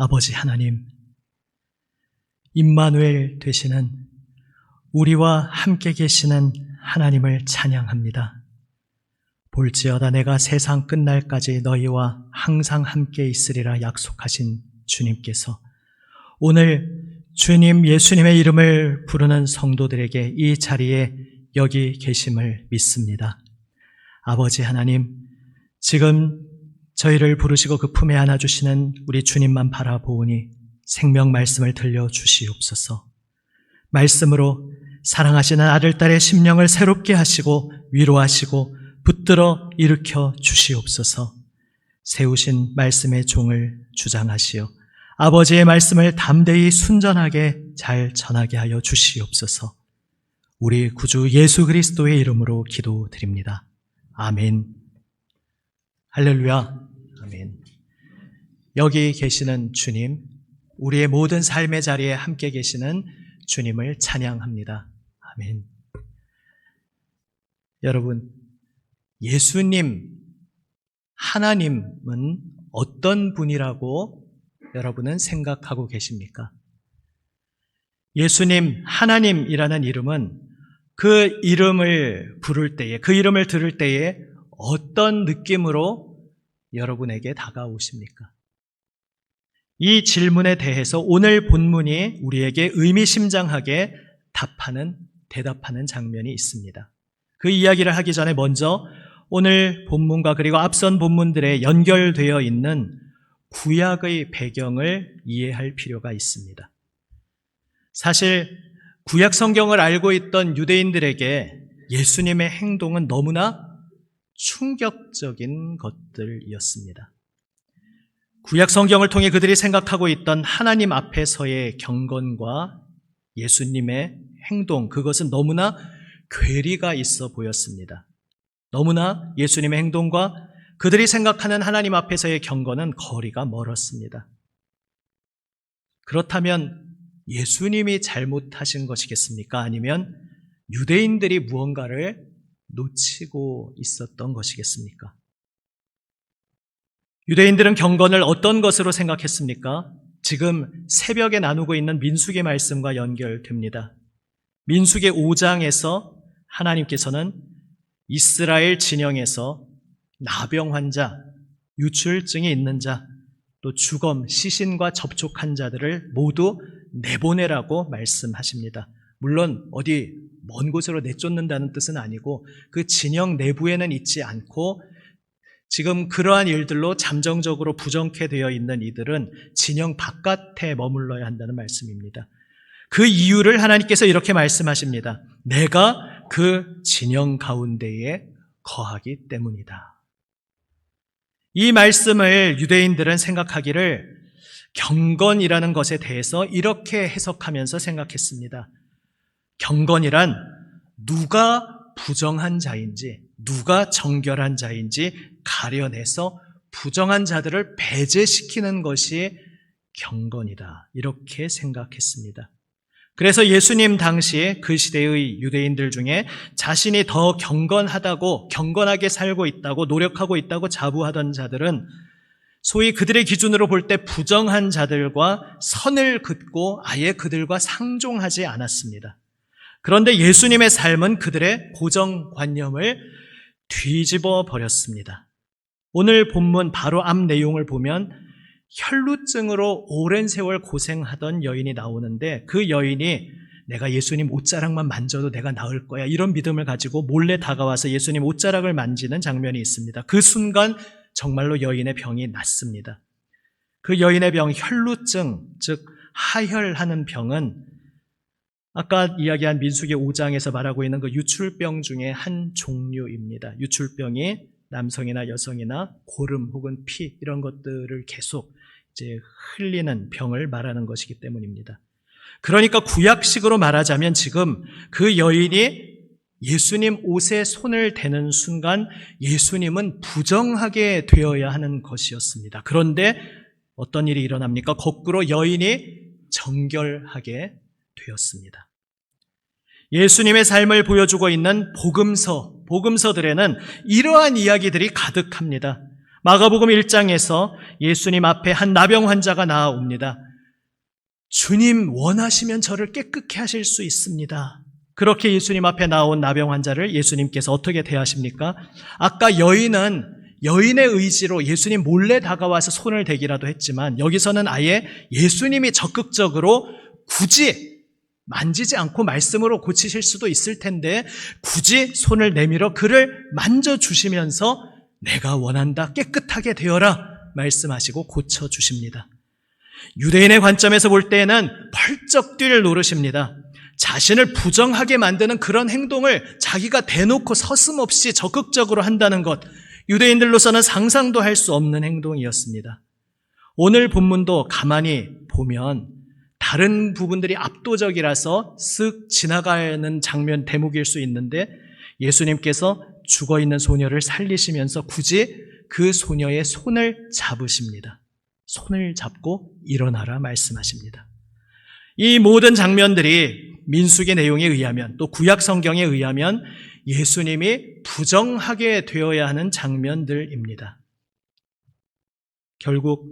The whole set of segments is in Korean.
아버지 하나님, 임마누엘 되시는 우리와 함께 계시는 하나님을 찬양합니다. 볼지어다 내가 세상 끝날까지 너희와 항상 함께 있으리라 약속하신 주님께서 오늘 주님 예수님의 이름을 부르는 성도들에게 이 자리에 여기 계심을 믿습니다. 아버지 하나님, 지금 저희를 부르시고 그 품에 안아주시는 우리 주님만 바라보오니 생명 말씀을 들려주시옵소서. 말씀으로 사랑하시는 아들, 딸의 심령을 새롭게 하시고 위로하시고 붙들어 일으켜 주시옵소서. 세우신 말씀의 종을 주장하시어 아버지의 말씀을 담대히 순전하게 잘 전하게 하여 주시옵소서. 우리 구주 예수 그리스도의 이름으로 기도드립니다. 아멘. 할렐루야. 아멘. 여기 계시는 주님, 우리의 모든 삶의 자리에 함께 계시는 주님을 찬양합니다. 아멘. 여러분, 예수님, 하나님은 어떤 분이라고 여러분은 생각하고 계십니까? 예수님, 하나님이라는 이름은 그 이름을 부를 때에, 그 이름을 들을 때에 어떤 느낌으로 여러분에게 다가오십니까? 이 질문에 대해서 오늘 본문이 우리에게 의미심장하게 대답하는 장면이 있습니다. 그 이야기를 하기 전에 먼저 오늘 본문과 그리고 앞선 본문들에 연결되어 있는 구약의 배경을 이해할 필요가 있습니다. 사실 구약 성경을 알고 있던 유대인들에게 예수님의 행동은 너무나 충격적인 것들이었습니다. 구약 성경을 통해 그들이 생각하고 있던 하나님 앞에서의 경건과 예수님의 행동, 그것은 너무나 괴리가 있어 보였습니다. 너무나 예수님의 행동과 그들이 생각하는 하나님 앞에서의 경건은 거리가 멀었습니다. 그렇다면 예수님이 잘못하신 것이겠습니까? 아니면 유대인들이 무언가를 놓치고 있었던 것이겠습니까? 유대인들은 경건을 어떤 것으로 생각했습니까? 지금 새벽에 나누고 있는 민수기 말씀과 연결됩니다. 민수기 5장에서 하나님께서는 이스라엘 진영에서 나병 환자, 유출증이 있는 자, 또 주검, 시신과 접촉한 자들을 모두 내보내라고 말씀하십니다. 물론 어디 먼 곳으로 내쫓는다는 뜻은 아니고 그 진영 내부에는 있지 않고 지금 그러한 일들로 잠정적으로 부정케 되어 있는 이들은 진영 바깥에 머물러야 한다는 말씀입니다. 그 이유를 하나님께서 이렇게 말씀하십니다. 내가 그 진영 가운데에 거하기 때문이다. 이 말씀을 유대인들은 생각하기를 경건이라는 것에 대해서 이렇게 해석하면서 생각했습니다. 경건이란 누가 부정한 자인지, 누가 정결한 자인지 가려내서 부정한 자들을 배제시키는 것이 경건이다. 이렇게 생각했습니다. 그래서 예수님 당시에 그 시대의 유대인들 중에 자신이 더 경건하게 살고 있다고, 노력하고 있다고 자부하던 자들은 소위 그들의 기준으로 볼 때 부정한 자들과 선을 긋고 아예 그들과 상종하지 않았습니다. 그런데 예수님의 삶은 그들의 고정관념을 뒤집어 버렸습니다. 오늘 본문 바로 앞 내용을 보면 혈루증으로 오랜 세월 고생하던 여인이 나오는데 그 여인이 내가 예수님 옷자락만 만져도 내가 나을 거야 이런 믿음을 가지고 몰래 다가와서 예수님 옷자락을 만지는 장면이 있습니다. 그 순간 정말로 여인의 병이 낫습니다. 그 여인의 병, 혈루증, 즉 하혈하는 병은 아까 이야기한 민수기 5장에서 말하고 있는 그 유출병 중에 한 종류입니다. 유출병이 남성이나 여성이나 고름 혹은 피 이런 것들을 계속 이제 흘리는 병을 말하는 것이기 때문입니다. 그러니까 구약식으로 말하자면 지금 그 여인이 예수님 옷에 손을 대는 순간 예수님은 부정하게 되어야 하는 것이었습니다. 그런데 어떤 일이 일어납니까? 거꾸로 여인이 정결하게 되었습니다. 예수님의 삶을 보여주고 있는 복음서들에는 이러한 이야기들이 가득합니다. 마가복음 1장에서 예수님 앞에 한 나병 환자가 나아옵니다. 주님 원하시면 저를 깨끗게 하실 수 있습니다. 그렇게 예수님 앞에 나온 나병 환자를 예수님께서 어떻게 대하십니까? 아까 여인의 의지로 예수님 몰래 다가와서 손을 대기라도 했지만 여기서는 아예 예수님이 적극적으로 굳이 만지지 않고 말씀으로 고치실 수도 있을 텐데 굳이 손을 내밀어 그를 만져주시면서 내가 원한다, 깨끗하게 되어라 말씀하시고 고쳐주십니다. 유대인의 관점에서 볼 때에는 펄쩍 뛸 노릇입니다. 자신을 부정하게 만드는 그런 행동을 자기가 대놓고 서슴없이 적극적으로 한다는 것, 유대인들로서는 상상도 할 수 없는 행동이었습니다. 오늘 본문도 가만히 보면 다른 부분들이 압도적이라서 쓱 지나가는 장면 대목일 수 있는데 예수님께서 죽어있는 소녀를 살리시면서 굳이 그 소녀의 손을 잡으십니다. 손을 잡고 일어나라 말씀하십니다. 이 모든 장면들이 민수기 내용에 의하면 또 구약 성경에 의하면 예수님이 부정하게 되어야 하는 장면들입니다. 결국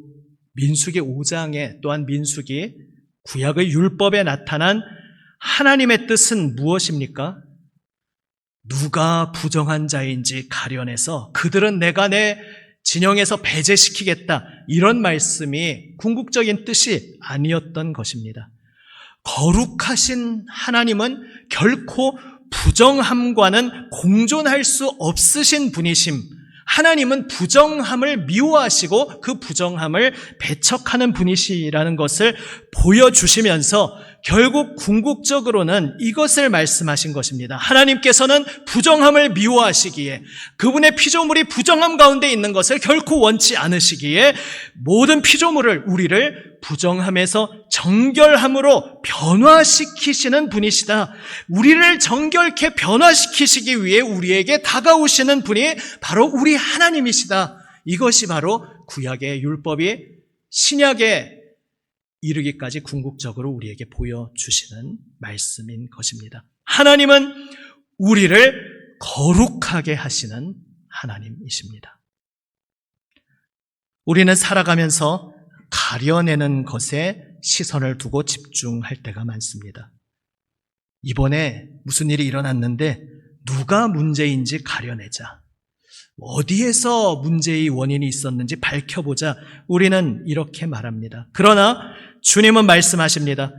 민수기 5장에 또한 민수기 구약의 율법에 나타난 하나님의 뜻은 무엇입니까? 누가 부정한 자인지 가려내서 그들은 내가 내 진영에서 배제시키겠다. 이런 말씀이 궁극적인 뜻이 아니었던 것입니다. 거룩하신 하나님은 결코 부정함과는 공존할 수 없으신 분이심. 하나님은 부정함을 미워하시고 그 부정함을 배척하는 분이시라는 것을 보여주시면서 결국 궁극적으로는 이것을 말씀하신 것입니다. 하나님께서는 부정함을 미워하시기에 그분의 피조물이 부정함 가운데 있는 것을 결코 원치 않으시기에 모든 피조물을 우리를 부정함에서 정결함으로 변화시키시는 분이시다. 우리를 정결케 변화시키시기 위해 우리에게 다가오시는 분이 바로 우리 하나님이시다. 이것이 바로 구약의 율법이 신약에 이르기까지 궁극적으로 우리에게 보여주시는 말씀인 것입니다. 하나님은 우리를 거룩하게 하시는 하나님이십니다. 우리는 살아가면서 가려내는 것에 시선을 두고 집중할 때가 많습니다. 이번에 무슨 일이 일어났는데 누가 문제인지 가려내자. 어디에서 문제의 원인이 있었는지 밝혀보자. 우리는 이렇게 말합니다. 그러나 주님은 말씀하십니다.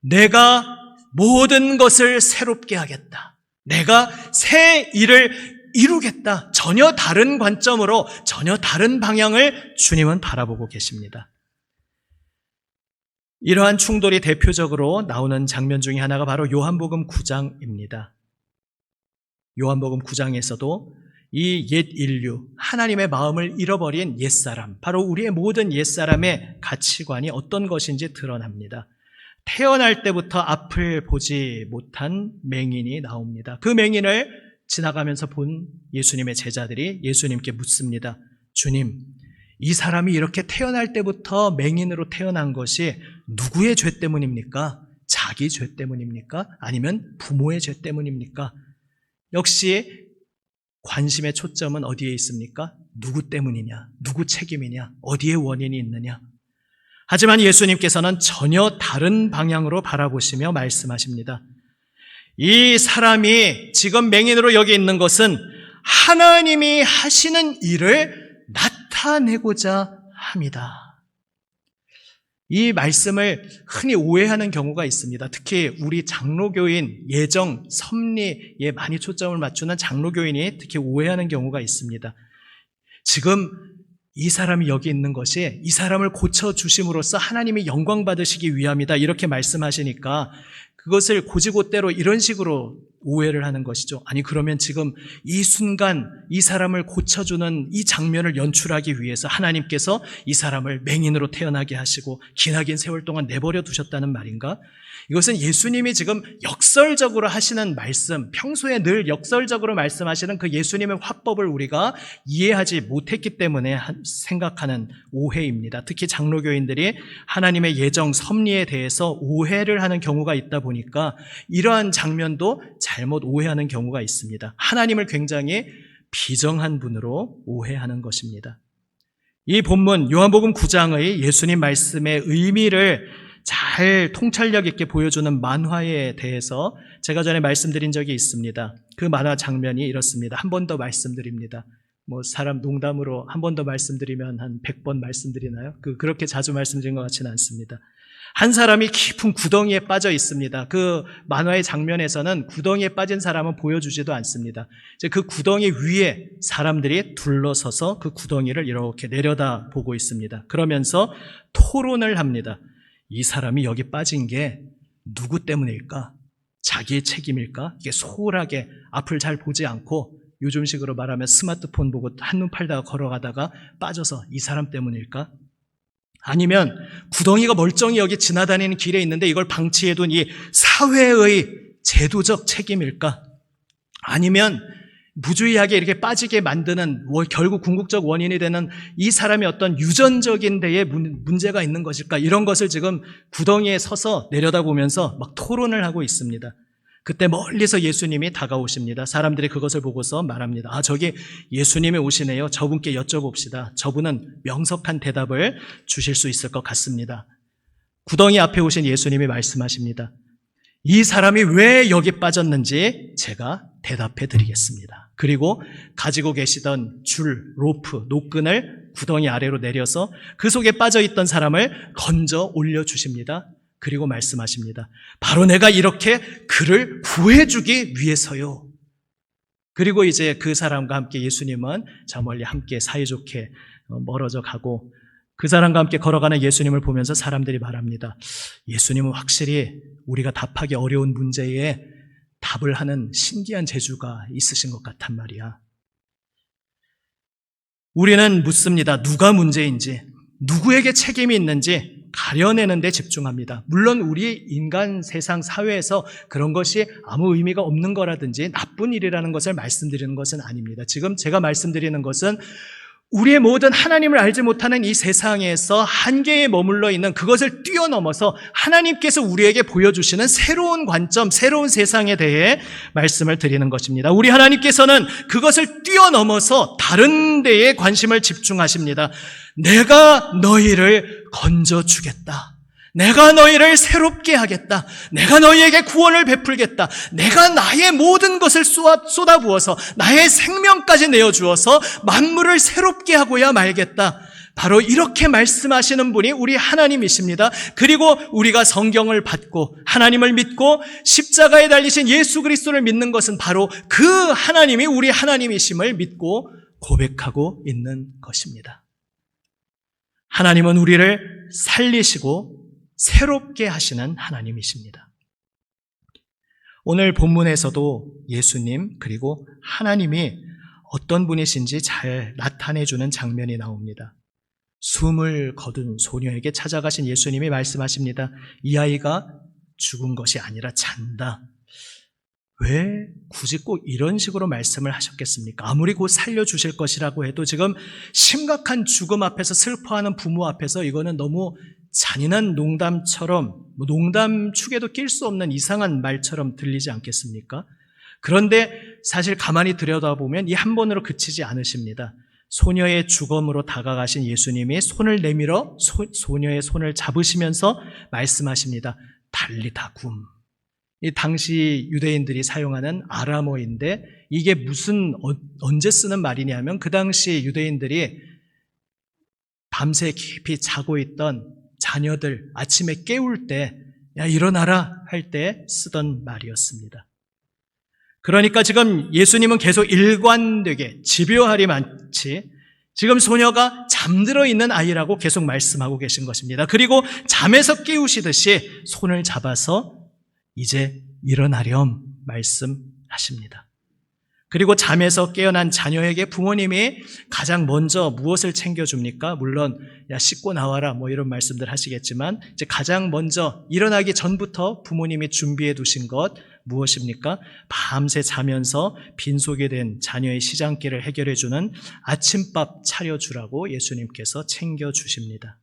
내가 모든 것을 새롭게 하겠다. 내가 새 일을 이루겠다. 전혀 다른 관점으로, 전혀 다른 방향을 주님은 바라보고 계십니다. 이러한 충돌이 대표적으로 나오는 장면 중에 하나가 바로 요한복음 9장입니다. 요한복음 9장에서도 이 옛 인류, 하나님의 마음을 잃어버린 옛사람, 바로 우리의 모든 옛사람의 가치관이 어떤 것인지 드러납니다. 태어날 때부터 앞을 보지 못한 맹인이 나옵니다. 그 맹인을 지나가면서 본 예수님의 제자들이 예수님께 묻습니다. 주님, 이 사람이 이렇게 태어날 때부터 맹인으로 태어난 것이 누구의 죄 때문입니까? 자기 죄 때문입니까? 아니면 부모의 죄 때문입니까? 역시 관심의 초점은 어디에 있습니까? 누구 때문이냐? 누구 책임이냐? 어디에 원인이 있느냐? 하지만 예수님께서는 전혀 다른 방향으로 바라보시며 말씀하십니다. 이 사람이 지금 맹인으로 여기 있는 것은 하나님이 하시는 일을 나타내고자 합니다. 이 말씀을 흔히 오해하는 경우가 있습니다. 특히 우리 장로교인, 예정, 섭리에 많이 초점을 맞추는 장로교인이 특히 오해하는 경우가 있습니다. 지금 이 사람이 여기 있는 것이 이 사람을 고쳐주심으로써 하나님이 영광 받으시기 위함이다. 이렇게 말씀하시니까 그것을 고지고대로 이런 식으로 오해를 하는 것이죠. 아니 그러면 지금 이 순간 이 사람을 고쳐주는 이 장면을 연출하기 위해서 하나님께서 이 사람을 맹인으로 태어나게 하시고 기나긴 세월 동안 내버려 두셨다는 말인가? 이것은 예수님이 지금 역설적으로 하시는 말씀, 평소에 늘 역설적으로 말씀하시는 그 예수님의 화법을 우리가 이해하지 못했기 때문에 생각하는 오해입니다. 특히 장로교인들이 하나님의 예정, 섭리에 대해서 오해를 하는 경우가 있다 보니까 이러한 장면도 잘못 오해하는 경우가 있습니다. 하나님을 굉장히 비정한 분으로 오해하는 것입니다. 이 본문 요한복음 9장의 예수님 말씀의 의미를 잘 통찰력 있게 보여주는 만화에 대해서 제가 전에 말씀드린 적이 있습니다. 그 만화 장면이 이렇습니다. 한 번 더 말씀드립니다. 사람 농담으로 한 번 더 말씀드리면 한 100번 말씀드리나요? 그렇게 자주 말씀드린 것 같지는 않습니다. 한 사람이 깊은 구덩이에 빠져 있습니다. 그 만화의 장면에서는 구덩이에 빠진 사람은 보여주지도 않습니다. 이제 그 구덩이 위에 사람들이 둘러서서 그 구덩이를 이렇게 내려다보고 있습니다. 그러면서 토론을 합니다. 이 사람이 여기 빠진 게 누구 때문일까? 자기의 책임일까? 이게 소홀하게 앞을 잘 보지 않고 요즘식으로 말하면 스마트폰 보고 한눈 팔다가 걸어가다가 빠져서 이 사람 때문일까? 아니면 구덩이가 멀쩡히 여기 지나다니는 길에 있는데 이걸 방치해둔 이 사회의 제도적 책임일까? 아니면 무주의하게 이렇게 빠지게 만드는 결국 궁극적 원인이 되는 이 사람의 어떤 유전적인 데에 문제가 있는 것일까? 이런 것을 지금 구덩이에 서서 내려다보면서 막 토론을 하고 있습니다. 그때 멀리서 예수님이 다가오십니다. 사람들이 그것을 보고서 말합니다. 저기 예수님이 오시네요. 저분께 여쭤봅시다. 저분은 명석한 대답을 주실 수 있을 것 같습니다. 구덩이 앞에 오신 예수님이 말씀하십니다. 이 사람이 왜 여기 빠졌는지 제가 대답해 드리겠습니다. 그리고 가지고 계시던 줄, 로프, 노끈을 구덩이 아래로 내려서 그 속에 빠져있던 사람을 건져 올려주십니다. 그리고 말씀하십니다. 바로 내가 이렇게 그를 구해주기 위해서요. 그리고 이제 그 사람과 함께 예수님은 저 멀리 함께 사이좋게 멀어져 가고 그 사람과 함께 걸어가는 예수님을 보면서 사람들이 말합니다. 예수님은 확실히 우리가 답하기 어려운 문제에 답을 하는 신기한 재주가 있으신 것 같단 말이야. 우리는 묻습니다. 누가 문제인지, 누구에게 책임이 있는지 가려내는 데 집중합니다. 물론 우리 인간 세상 사회에서 그런 것이 아무 의미가 없는 거라든지 나쁜 일이라는 것을 말씀드리는 것은 아닙니다. 지금 제가 말씀드리는 것은 우리의 모든 하나님을 알지 못하는 이 세상에서 한계에 머물러 있는 그것을 뛰어넘어서 하나님께서 우리에게 보여주시는 새로운 관점, 새로운 세상에 대해 말씀을 드리는 것입니다. 우리 하나님께서는 그것을 뛰어넘어서 다른 데에 관심을 집중하십니다. 내가 너희를 건져주겠다. 내가 너희를 새롭게 하겠다. 내가 너희에게 구원을 베풀겠다. 내가 나의 모든 것을 쏟아부어서 나의 생명까지 내어주어서 만물을 새롭게 하고야 말겠다. 바로 이렇게 말씀하시는 분이 우리 하나님이십니다. 그리고 우리가 성경을 받고 하나님을 믿고 십자가에 달리신 예수 그리스도를 믿는 것은 바로 그 하나님이 우리 하나님이심을 믿고 고백하고 있는 것입니다. 하나님은 우리를 살리시고 새롭게 하시는 하나님이십니다. 오늘 본문에서도 예수님 그리고 하나님이 어떤 분이신지 잘 나타내주는 장면이 나옵니다. 숨을 거둔 소녀에게 찾아가신 예수님이 말씀하십니다. 이 아이가 죽은 것이 아니라 잔다. 왜 굳이 꼭 이런 식으로 말씀을 하셨겠습니까? 아무리 곧 살려주실 것이라고 해도 지금 심각한 죽음 앞에서 슬퍼하는 부모 앞에서 이거는 너무 잔인한 농담처럼, 농담 축에도 낄 수 없는 이상한 말처럼 들리지 않겠습니까? 그런데 사실 가만히 들여다보면 이 한 번으로 그치지 않으십니다. 소녀의 죽음으로 다가가신 예수님이 손을 내밀어 소녀의 손을 잡으시면서 말씀하십니다. 달리다 굼. 이 당시 유대인들이 사용하는 아람어인데 이게 언제 쓰는 말이냐면 그 당시 유대인들이 밤새 깊이 자고 있던 자녀들 아침에 깨울 때 야 일어나라 할 때 쓰던 말이었습니다. 그러니까 지금 예수님은 계속 일관되게 집요하리만치 지금 소녀가 잠들어 있는 아이라고 계속 말씀하고 계신 것입니다. 그리고 잠에서 깨우시듯이 손을 잡아서 이제 일어나렴 말씀하십니다. 그리고 잠에서 깨어난 자녀에게 부모님이 가장 먼저 무엇을 챙겨줍니까? 물론 야 씻고 나와라 이런 말씀들 하시겠지만 이제 가장 먼저 일어나기 전부터 부모님이 준비해 두신 것 무엇입니까? 밤새 자면서 빈속에 된 자녀의 시장길을 해결해 주는 아침밥 차려주라고 예수님께서 챙겨주십니다.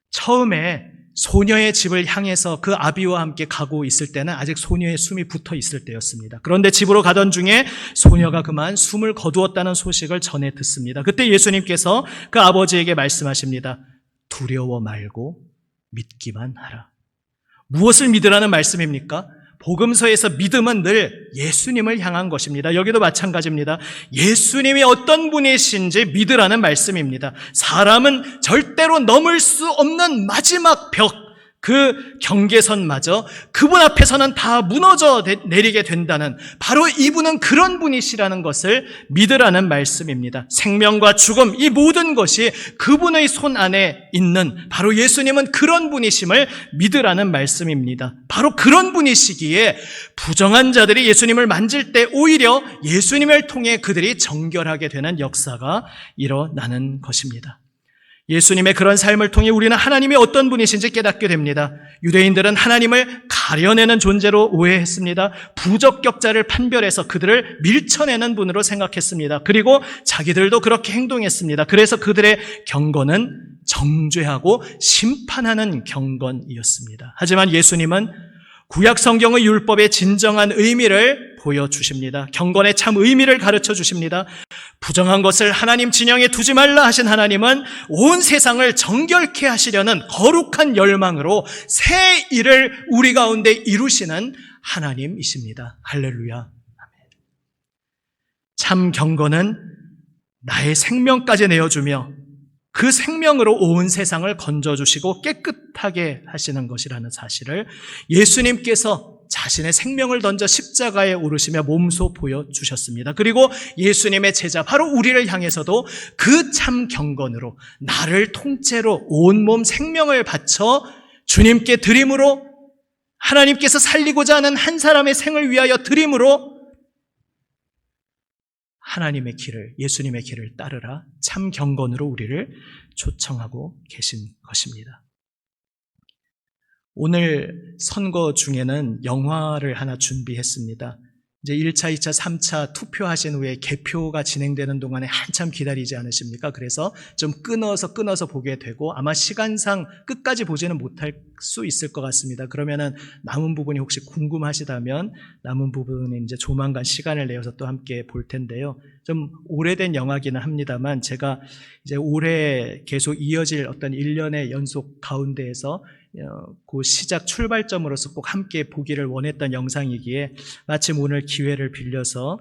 처음에 소녀의 집을 향해서 그 아비와 함께 가고 있을 때는 아직 소녀의 숨이 붙어 있을 때였습니다. 그런데 집으로 가던 중에 소녀가 그만 숨을 거두었다는 소식을 전해 듣습니다. 그때 예수님께서 그 아버지에게 말씀하십니다. 두려워 말고 믿기만 하라. 무엇을 믿으라는 말씀입니까? 복음서에서 믿음은 늘 예수님을 향한 것입니다. 여기도 마찬가지입니다. 예수님이 어떤 분이신지 믿으라는 말씀입니다. 사람은 절대로 넘을 수 없는 마지막 벽, 그 경계선마저 그분 앞에서는 다 무너져 내리게 된다는, 바로 이분은 그런 분이시라는 것을 믿으라는 말씀입니다. 생명과 죽음, 이 모든 것이 그분의 손 안에 있는, 바로 예수님은 그런 분이심을 믿으라는 말씀입니다. 바로 그런 분이시기에 부정한 자들이 예수님을 만질 때 오히려 예수님을 통해 그들이 정결하게 되는 역사가 일어나는 것입니다. 예수님의 그런 삶을 통해 우리는 하나님이 어떤 분이신지 깨닫게 됩니다. 유대인들은 하나님을 가려내는 존재로 오해했습니다. 부적격자를 판별해서 그들을 밀쳐내는 분으로 생각했습니다. 그리고 자기들도 그렇게 행동했습니다. 그래서 그들의 경건은 정죄하고 심판하는 경건이었습니다. 하지만 예수님은 구약 성경의 율법의 진정한 의미를 보여주십니다. 경건의 참 의미를 가르쳐 주십니다. 부정한 것을 하나님 진영에 두지 말라 하신 하나님은 온 세상을 정결케 하시려는 거룩한 열망으로 새 일을 우리 가운데 이루시는 하나님이십니다. 할렐루야. 아멘. 참 경건은 나의 생명까지 내어주며 그 생명으로 온 세상을 건져주시고 깨끗하게 하시는 것이라는 사실을 예수님께서 자신의 생명을 던져 십자가에 오르시며 몸소 보여주셨습니다. 그리고 예수님의 제자 바로 우리를 향해서도 그 참 경건으로 나를 통째로 온몸 생명을 바쳐 주님께 드림으로, 하나님께서 살리고자 하는 한 사람의 생을 위하여 드림으로 하나님의 길을, 예수님의 길을 따르라, 참 경건으로 우리를 초청하고 계신 것입니다. 오늘 선거 중에는 영화를 하나 준비했습니다. 이제 1차, 2차, 3차 투표하신 후에 개표가 진행되는 동안에 한참 기다리지 않으십니까? 그래서 좀 끊어서 보게 되고 아마 시간상 끝까지 보지는 못할 수 있을 것 같습니다. 그러면은 남은 부분이 혹시 궁금하시다면 남은 부분은 이제 조만간 시간을 내어서 또 함께 볼 텐데요. 좀 오래된 영화기는 합니다만 제가 이제 올해 계속 이어질 어떤 일련의 연속 가운데에서 그 시작 출발점으로서 꼭 함께 보기를 원했던 영상이기에 마침 오늘 기회를 빌려서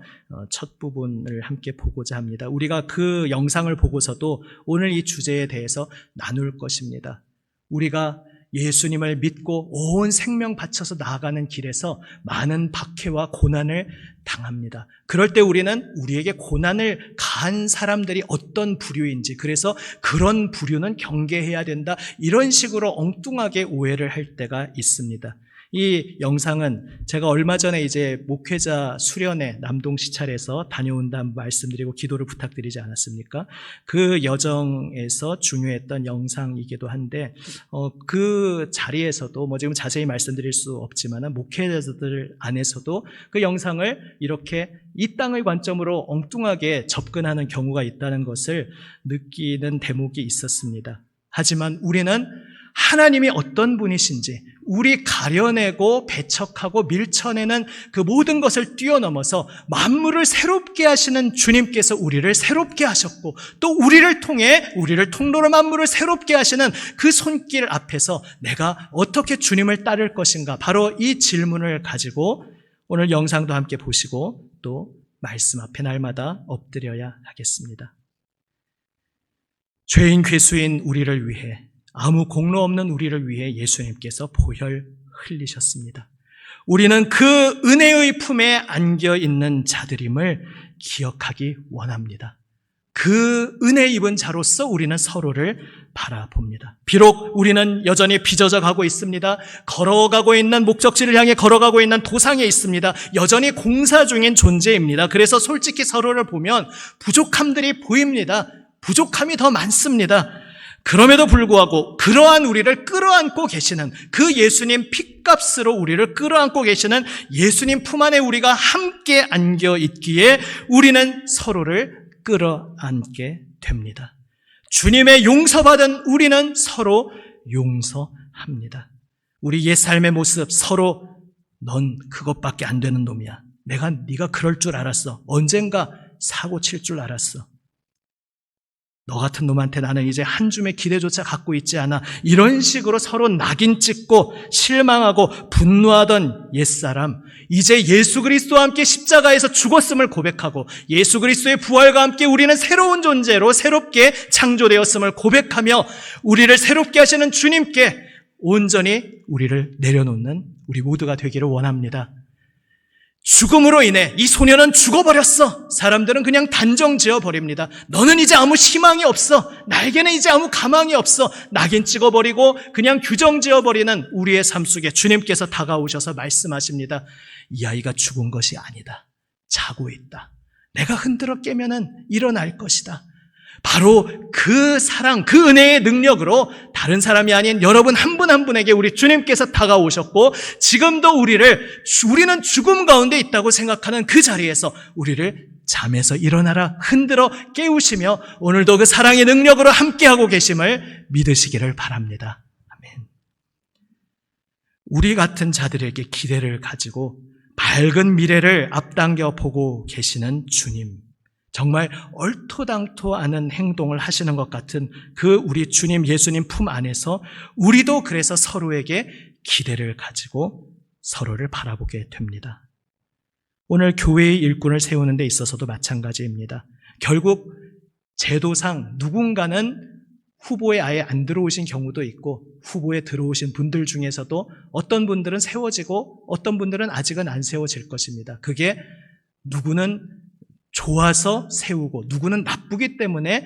첫 부분을 함께 보고자 합니다. 우리가 그 영상을 보고서도 오늘 이 주제에 대해서 나눌 것입니다. 우리가 예수님을 믿고 온 생명 바쳐서 나아가는 길에서 많은 박해와 고난을 당합니다. 그럴 때 우리는 우리에게 고난을 가한 사람들이 어떤 부류인지, 그래서 그런 부류는 경계해야 된다, 이런 식으로 엉뚱하게 오해를 할 때가 있습니다. 이 영상은 제가 얼마 전에 이제 목회자 수련회 남동 시찰에서 다녀온다 말씀드리고 기도를 부탁드리지 않았습니까? 그 여정에서 중요했던 영상이기도 한데 그 자리에서도 지금 자세히 말씀드릴 수 없지만은 목회자들 안에서도 그 영상을 이렇게 이 땅의 관점으로 엉뚱하게 접근하는 경우가 있다는 것을 느끼는 대목이 있었습니다. 하지만 우리는 하나님이 어떤 분이신지, 우리 가려내고 배척하고 밀쳐내는 그 모든 것을 뛰어넘어서 만물을 새롭게 하시는 주님께서 우리를 새롭게 하셨고, 또 우리를 통해 우리를 통로로 만물을 새롭게 하시는 그 손길 앞에서 내가 어떻게 주님을 따를 것인가, 바로 이 질문을 가지고 오늘 영상도 함께 보시고 또 말씀 앞에 날마다 엎드려야 하겠습니다. 죄인 괴수인 우리를 위해, 아무 공로 없는 우리를 위해 예수님께서 보혈 흘리셨습니다. 우리는 그 은혜의 품에 안겨 있는 자들임을 기억하기 원합니다. 그 은혜 입은 자로서 우리는 서로를 바라봅니다. 비록 우리는 여전히 빚어져 가고 있습니다. 걸어가고 있는, 목적지를 향해 걸어가고 있는 도상에 있습니다. 여전히 공사 중인 존재입니다. 그래서 솔직히 서로를 보면 부족함들이 보입니다. 부족함이 더 많습니다. 그럼에도 불구하고 그러한 우리를 끌어안고 계시는, 그 예수님 핏값으로 우리를 끌어안고 계시는 예수님 품 안에 우리가 함께 안겨 있기에 우리는 서로를 끌어안게 됩니다. 주님의 용서받은 우리는 서로 용서합니다. 우리 옛 삶의 모습 서로 넌 그것밖에 안 되는 놈이야. 네가 그럴 줄 알았어. 언젠가 사고 칠 줄 알았어. 너 같은 놈한테 나는 이제 한 줌의 기대조차 갖고 있지 않아. 이런 식으로 서로 낙인 찍고 실망하고 분노하던 옛사람, 이제 예수 그리스도와 함께 십자가에서 죽었음을 고백하고 예수 그리스도의 부활과 함께 우리는 새로운 존재로 새롭게 창조되었음을 고백하며 우리를 새롭게 하시는 주님께 온전히 우리를 내려놓는 우리 모두가 되기를 원합니다. 죽음으로 인해 이 소년은 죽어버렸어. 사람들은 그냥 단정 지어버립니다. 너는 이제 아무 희망이 없어. 나에게는 이제 아무 가망이 없어. 낙인 찍어버리고 그냥 규정 지어버리는 우리의 삶 속에 주님께서 다가오셔서 말씀하십니다. 이 아이가 죽은 것이 아니다. 자고 있다. 내가 흔들어 깨면은 일어날 것이다. 바로 그 사랑, 그 은혜의 능력으로 다른 사람이 아닌 여러분 한 분 한 분에게 우리 주님께서 다가오셨고 지금도 우리는 죽음 가운데 있다고 생각하는 그 자리에서 우리를 잠에서 일어나라 흔들어 깨우시며 오늘도 그 사랑의 능력으로 함께하고 계심을 믿으시기를 바랍니다. 아멘. 우리 같은 자들에게 기대를 가지고 밝은 미래를 앞당겨 보고 계시는 주님, 정말 얼토당토 않은 행동을 하시는 것 같은 그 우리 주님 예수님 품 안에서 우리도 그래서 서로에게 기대를 가지고 서로를 바라보게 됩니다. 오늘 교회의 일꾼을 세우는 데 있어서도 마찬가지입니다. 결국 제도상 누군가는 후보에 아예 안 들어오신 경우도 있고 후보에 들어오신 분들 중에서도 어떤 분들은 세워지고 어떤 분들은 아직은 안 세워질 것입니다. 그게 누구는 좋아서 세우고 누구는 나쁘기 때문에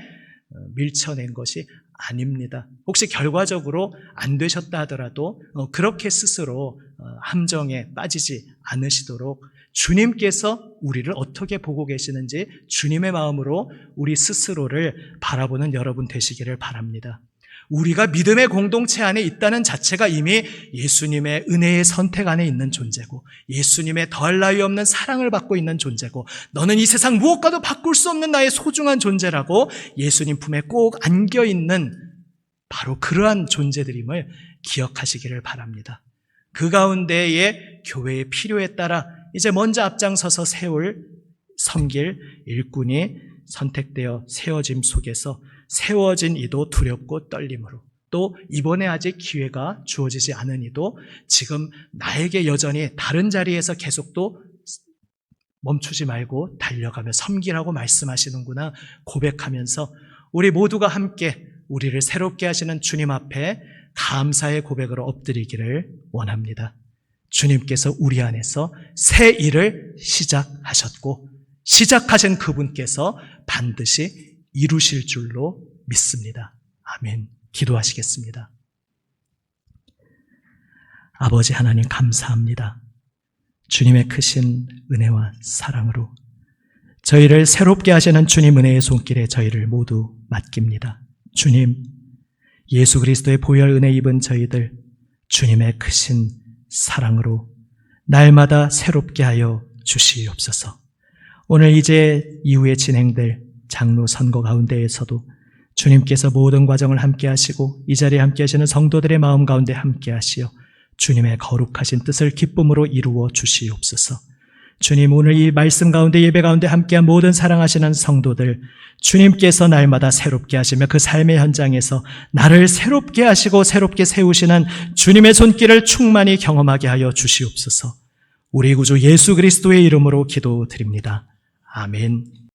밀쳐낸 것이 아닙니다. 혹시 결과적으로 안 되셨다 하더라도 그렇게 스스로 함정에 빠지지 않으시도록 주님께서 우리를 어떻게 보고 계시는지 주님의 마음으로 우리 스스로를 바라보는 여러분 되시기를 바랍니다. 우리가 믿음의 공동체 안에 있다는 자체가 이미 예수님의 은혜의 선택 안에 있는 존재고 예수님의 더할 나위 없는 사랑을 받고 있는 존재고 너는 이 세상 무엇과도 바꿀 수 없는 나의 소중한 존재라고 예수님 품에 꼭 안겨있는 바로 그러한 존재들임을 기억하시기를 바랍니다. 그 가운데에 교회의 필요에 따라 이제 먼저 앞장서서 섬길 일꾼이 선택되어 세워짐 속에서 세워진 이도 두렵고 떨림으로 또 이번에 아직 기회가 주어지지 않은 이도 지금 나에게 여전히 다른 자리에서 계속 또 멈추지 말고 달려가며 섬기라고 말씀하시는구나 고백하면서 우리 모두가 함께 우리를 새롭게 하시는 주님 앞에 감사의 고백으로 엎드리기를 원합니다. 주님께서 우리 안에서 새 일을 시작하셨고 시작하신 그분께서 반드시 이루실 줄로 믿습니다. 아멘. 기도하시겠습니다. 아버지 하나님 감사합니다. 주님의 크신 은혜와 사랑으로 저희를 새롭게 하시는 주님 은혜의 손길에 저희를 모두 맡깁니다. 주님, 예수 그리스도의 보혈 은혜 입은 저희들 주님의 크신 사랑으로 날마다 새롭게 하여 주시옵소서. 오늘 이제 이후에 진행될 장로 선거 가운데에서도 주님께서 모든 과정을 함께 하시고 이 자리에 함께 하시는 성도들의 마음 가운데 함께 하시어 주님의 거룩하신 뜻을 기쁨으로 이루어 주시옵소서. 주님, 오늘 이 말씀 가운데 예배 가운데 함께한 모든 사랑하시는 성도들 주님께서 날마다 새롭게 하시며 그 삶의 현장에서 나를 새롭게 하시고 새롭게 세우시는 주님의 손길을 충만히 경험하게 하여 주시옵소서. 우리 구주 예수 그리스도의 이름으로 기도드립니다. 아멘.